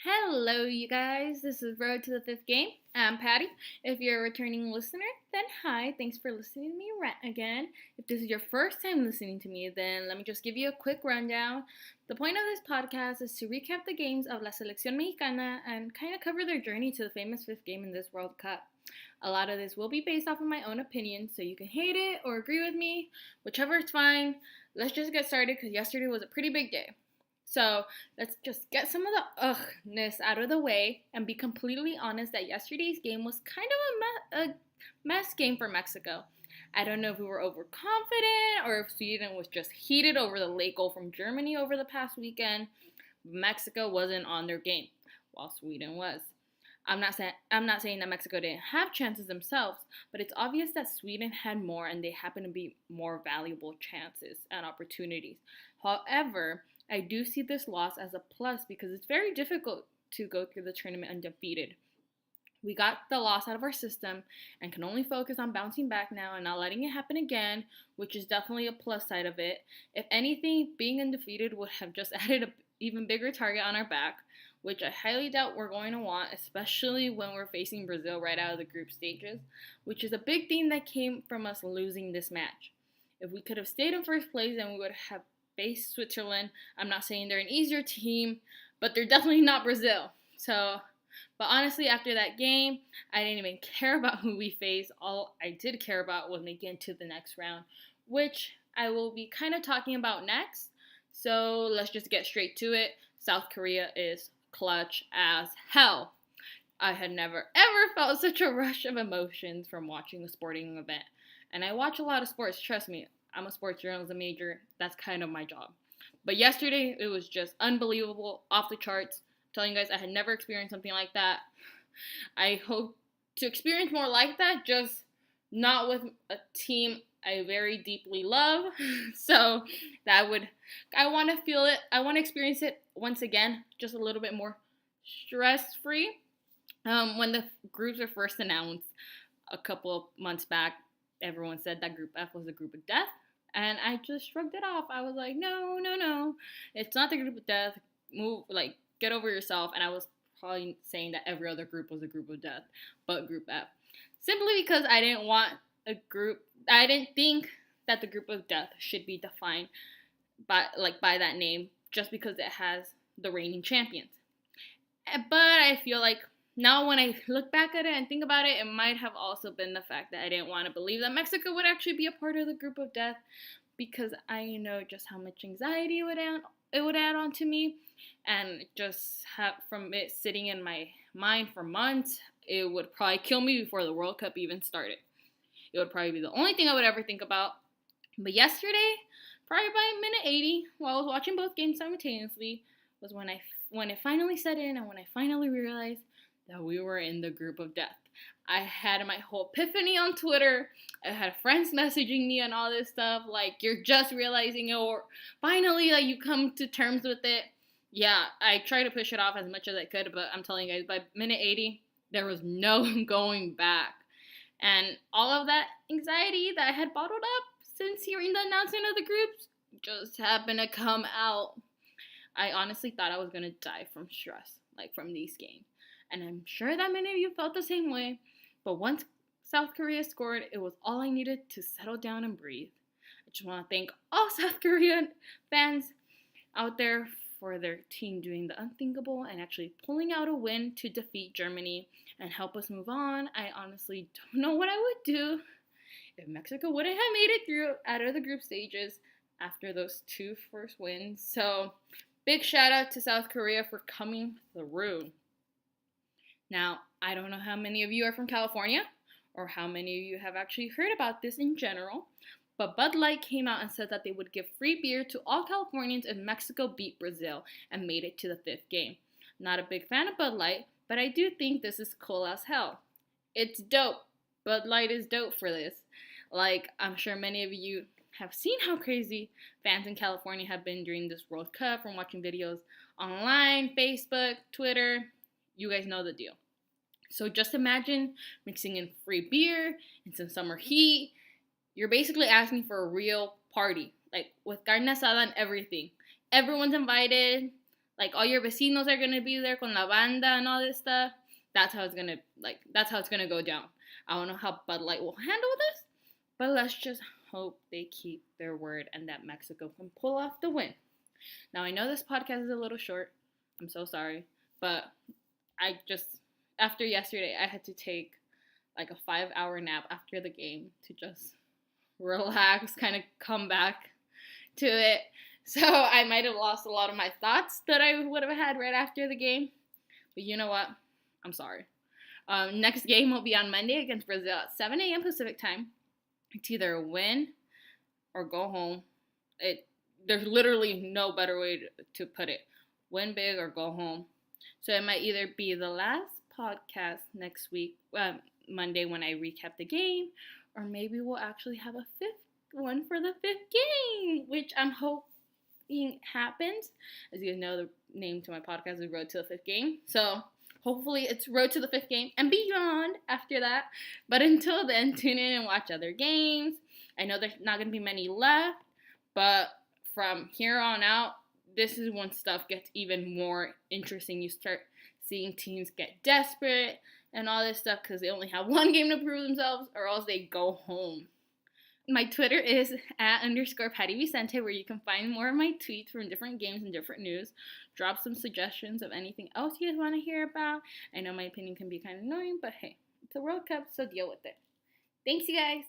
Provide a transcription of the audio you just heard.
Hello, you guys. This is Road to the Fifth Game. I'm Patty. If you're a returning listener, then hi. Thanks for listening to me rant again. If this is your first time listening to me, then let me just give you a quick rundown. The point of this podcast is to recap the games of La Seleccion Mexicana and kind of cover their journey to the famous fifth game in this World Cup. A lot of this will be based off of my own opinion, so you can hate it or agree with me, whichever is fine. Let's just get started because yesterday was a pretty big day. So let's just get some of the ughness out of the way and be completely honest that yesterday's game was kind of a mess game for Mexico. I don't know if we were overconfident or if Sweden was just heated over the late goal from Germany over the past weekend. Mexico wasn't on their game, while Sweden was. I'm not saying that Mexico didn't have chances themselves, but it's obvious that Sweden had more and they happen to be more valuable chances and opportunities. However, I do see this loss as a plus because it's very difficult to go through the tournament undefeated. We got the loss out of our system and can only focus on bouncing back now and not letting it happen again, which is definitely a plus side of it. If anything, being undefeated would have just added an even bigger target on our back, which I highly doubt we're going to want, especially when we're facing Brazil right out of the group stages, which is a big thing that came from us losing this match. If we could have stayed in first place, then we would have faced Switzerland. I'm not saying they're an easier team, but they're definitely not Brazil. But honestly, after that game, I didn't even care about who we faced. All I did care about was making it to the next round, which I will be kind of talking about next. So let's just get straight to it. South Korea is clutch as hell. I had never ever felt such a rush of emotions from watching a sporting event. And I watch a lot of sports, trust me. I'm a sports journalism major. That's kind of my job. But yesterday, it was just unbelievable, off the charts. I'm telling you guys, I had never experienced something like that. I hope to experience more like that, just not with a team I very deeply love. So I want to feel it. I want to experience it once again, just a little bit more stress-free. When the groups were first announced a couple of months back, everyone said that Group F was a group of death. And I just shrugged it off. I was like, no. It's not the group of death. Get over yourself. And I was probably saying that every other group was a group of death, but Group F. Simply because I didn't think that the group of death should be defined by that name just because it has the reigning champions. But I feel like now when I look back at it and think about it, it might have also been the fact that I didn't want to believe that Mexico would actually be a part of the group of death because I know just how much anxiety it would add on to me, and just from it sitting in my mind for months, it would probably kill me before the World Cup even started. It would probably be the only thing I would ever think about. But yesterday, probably by minute 80, while I was watching both games simultaneously, was when it finally set in and when I finally realized that we were in the group of death. I had my whole epiphany on Twitter. I had friends messaging me and all this stuff, like, you're just realizing it, or finally, like, you come to terms with it. Yeah, I tried to push it off as much as I could, but I'm telling you guys, by minute 80, there was no going back. And all of that anxiety that I had bottled up since hearing the announcement of the groups just happened to come out. I honestly thought I was going to die from stress, from these games. And I'm sure that many of you felt the same way. But once South Korea scored, it was all I needed to settle down and breathe. I just want to thank all South Korean fans out there for their team doing the unthinkable and actually pulling out a win to defeat Germany and help us move on. I honestly don't know what I would do if Mexico wouldn't have made it through out of the group stages after those two first wins. So big shout out to South Korea for coming through. Now, I don't know how many of you are from California or how many of you have actually heard about this in general, but Bud Light came out and said that they would give free beer to all Californians if Mexico beat Brazil and made it to the fifth game. Not a big fan of Bud Light, but I do think this is cool as hell. It's dope. Bud Light is dope for this. I'm sure many of you have seen how crazy fans in California have been during this World Cup from watching videos online, Facebook, Twitter. You guys know the deal. So just imagine mixing in free beer and some summer heat. You're basically asking for a real party, with carne asada and everything. Everyone's invited. like all your vecinos are gonna be there con la banda and all this stuff. That's how it's gonna go down. I don't know how Bud Light will handle this, but let's just hope they keep their word and that Mexico can pull off the win. Now I know this podcast is a little short. I'm so sorry, but after yesterday I had to take like a 5-hour nap after the game to just relax, kind of come back to it. So I might have lost a lot of my thoughts that I would have had right after the game. But you know what? I'm sorry. Next game will be on Monday against Brazil at 7 a.m. Pacific time. It's either a win or go home. There's literally no better way to put it. Win big or go home. So it might either be the last podcast next week, Monday, when I recap the game, or maybe we'll actually have a fifth one for the fifth game, which I'm hoping happens. As you guys know, the name to my podcast is Road to the Fifth Game. So hopefully it's Road to the Fifth Game and beyond after that. But until then, tune in and watch other games. I know there's not going to be many left, but from here on out, this is when stuff gets even more interesting. You start seeing teams get desperate and all this stuff because they only have one game to prove themselves, or else they go home. My Twitter is @_Patty Vicente, where you can find more of my tweets from different games and different news. Drop some suggestions of anything else you guys want to hear about. I know my opinion can be kind of annoying, but hey, it's a World Cup, so deal with it. Thanks, you guys.